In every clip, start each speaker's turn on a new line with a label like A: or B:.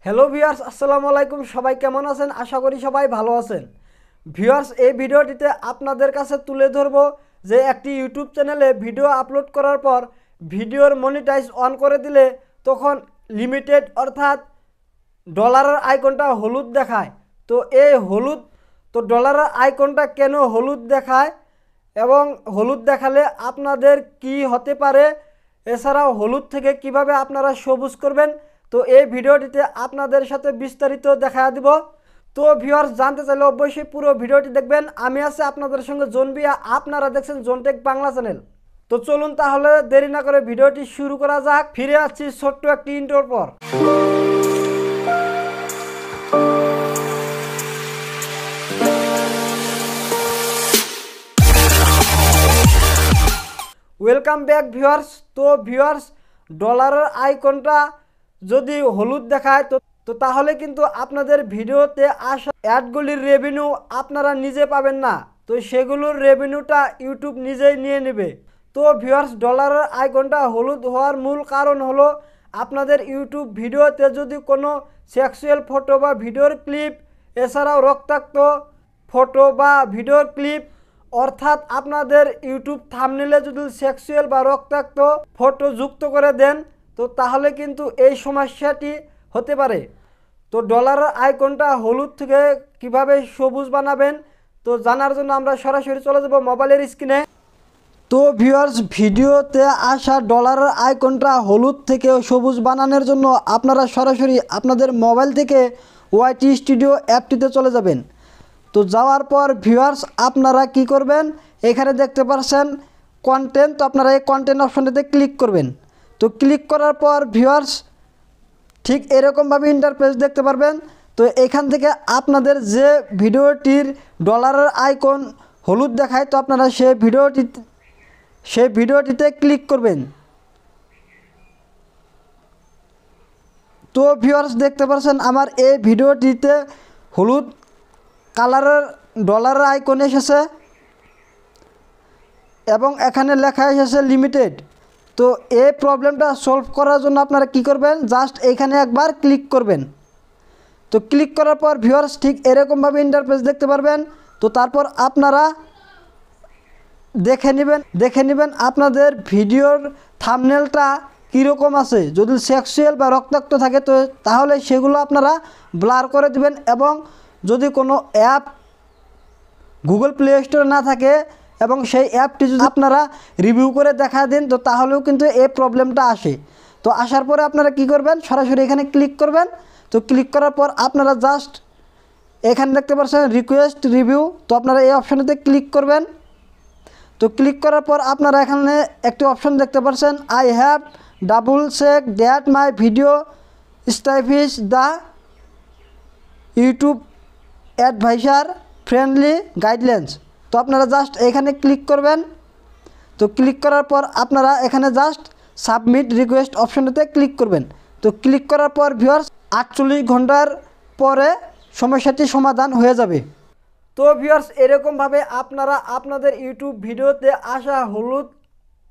A: Hello viewers, আসসালামু আলাইকুম। সবাই কেমন আছেন? আশা করি সবাই ভালো আছেন। ভিউয়ার্স, এই ভিডিওটিতে আপনাদের কাছে তুলে ধরব যে একটি ইউটিউব চ্যানেলে ভিডিও আপলোড করার পর ভিডিওর মনিটাইজ অন করে দিলে তখন লিমিটেড অর্থাৎ ডলারের আইকনটা হলুদ দেখায়। তো এই হলুদ ডলারের আইকনটা কেন হলুদ দেখায় এবং হলুদ দেখালে আপনাদের কি হতে পারে, এছাড়াও হলুদ থেকে কিভাবে আপনারা সবুজ করবেন, তো এই ভিডিওটিতে আপনাদের সাথে বিস্তারিত দেখা দিব। তো ভিউয়ার্স, জানতে চাইলে অবশ্যই পুরো ভিডিওটি দেখবেন। আমি আছি আপনাদের সঙ্গে জোনবিয়া, আপনারা দেখছেন জোনটেক বাংলা চ্যানেল। তো চলুন তাহলে দেরি না করে ভিডিওটি শুরু করা যাক। ফিরে আসছি ছোট্ট একটি ইন্ট্রোর পর। Welcome back viewers. তো ভিউয়ার্স, ডলারের আইকনটা যদি হলুদ দেখায় তো তাহলে কিন্তু আপনাদের ভিডিওতে আসা অ্যাডগুলির রেভিনিউ আপনারা নিজে পাবেন না, তো সেগুলোর রেভিনিউটা ইউটিউব নিজেই নিয়ে নেবে। তো ভিউয়ার্স, ডলারের আইকনটা হলুদ হওয়ার মূল কারণ হলো আপনাদের ইউটিউব ভিডিওতে যদি কোনো সেক্সুয়াল ফটো বা ভিডিওর ক্লিপ, এছাড়াও রক্তাক্ত ফটো বা ভিডিওর ক্লিপ, অর্থাৎ আপনাদের ইউটিউব থাম্বনেইলে যদি সেক্সুয়াল বা রক্তাক্ত ফটো যুক্ত করে দেন তো তাহলে কিন্তু এই সমস্যাটি হতে পারে। তো ডলারের আইকনটা হলুদ থেকে কিভাবে সবুজ বানাবেন তো জানার জন্য আমরা সরাসরি চলে যাব মোবাইলের স্ক্রিনে। তো ভিউয়ার্স, ভিডিওতে আসা ডলারের আইকনটা হলুদ থেকে সবুজ বানানোর জন্য আপনারা সরাসরি আপনাদের মোবাইল থেকে ওয়াইটি স্টুডিও অ্যাপটিতে চলে যাবেন। তো যাওয়ার পর ভিউয়ার্স, আপনারা কি করবেন, এখানে দেখতে পাচ্ছেন কন্টেন্ট, তো আপনারা এই কন্টেন্ট অপশনটিতে ক্লিক করবেন। তো ক্লিক করার পর ভিউয়ার্স, ঠিক এরকমভাবে ইন্টারফেস দেখতে পারবেন। তো এখান থেকে আপনাদের যে ভিডিওটির ডলারের আইকন হলুদ দেখায় তো আপনারা সেই ভিডিওটিতে ক্লিক করবেন। তো ভিউয়ার্স, দেখতে পাচ্ছেন আমার এই ভিডিওটিতে হলুদ কালারের ডলারের আইকন এসেছে এবং এখানে লেখা এসেছে লিমিটেড। তো এই প্রবলেমটা সলভ করার জন্য আপনারা কি করবেন, জাস্ট এইখানে একবার ক্লিক করবেন। তো ক্লিক করার পর ভিউয়ার্স, ঠিক এরকমভাবে ইন্টারফেস দেখতে পারবেন। তো তারপর আপনারা দেখে নেবেন আপনাদের ভিডিওর থাম্বনেলটা কীরকম আছে। যদি সেক্সুয়াল বা রক্তাক্ত থাকে তো তাহলে সেগুলো আপনারা ব্লার করে দিবেন, এবং যদি কোনো অ্যাপ গুগল প্লে স্টোরে না থাকে এবং সেই অ্যাপটি যদি আপনারা রিভিউ করে দেখা দেন তো তাহলেও কিন্তু এই প্রবলেমটা আসে। তো আসার পরে আপনারা কি করবেন, সরাসরি এখানে ক্লিক করবেন। তো ক্লিক করার পর আপনারা জাস্ট এখানে দেখতে পাচ্ছেন রিকোয়েস্ট রিভিউ, তো আপনারা এই অপশানেতে ক্লিক করবেন। তো ক্লিক করার পর আপনারা এখানে একটি অপশন দেখতে পাচ্ছেন, I have double check that my video satisfies the YouTube advertiser friendly guidelines. তো আপনারা জাস্ট এখানে ক্লিক করবেন। তো ক্লিক করার পর আপনারা এখানে জাস্ট সাবমিট রিকোয়েস্ট অপশনটাতে ক্লিক করবেন। তো ক্লিক করার পর ভিউয়ার্স, 48 ঘন্টার পরে সমস্যাটি সমাধান হয়ে যাবে। তো ভিউয়ার্স, এরকমভাবে আপনারা আপনাদের ইউটিউব ভিডিওতে আসা হলুদ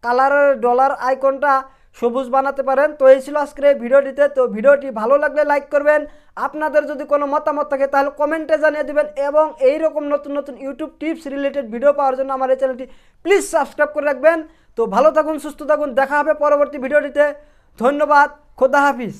A: কালারের ডলার আইকনটা সবুজ বানাতে পারেন। তো এই ছিল আজকের এই ভিডিওটিতে। তো ভিডিওটি ভালো লাগলে লাইক করবেন, আপনাদের যদি কোনো মতামত থাকে তাহলে কমেন্টে জানিয়ে দেবেন, এবং এই রকম নতুন নতুন ইউটিউব টিপস রিলেটেড ভিডিও পাওয়ার জন্য আমার এই চ্যানেলটি প্লিজ সাবস্ক্রাইব করে রাখবেন। তো ভালো থাকুন, সুস্থ থাকুন, দেখা হবে পরবর্তী ভিডিওটিতে। ধন্যবাদ, খোদা হাফিজ।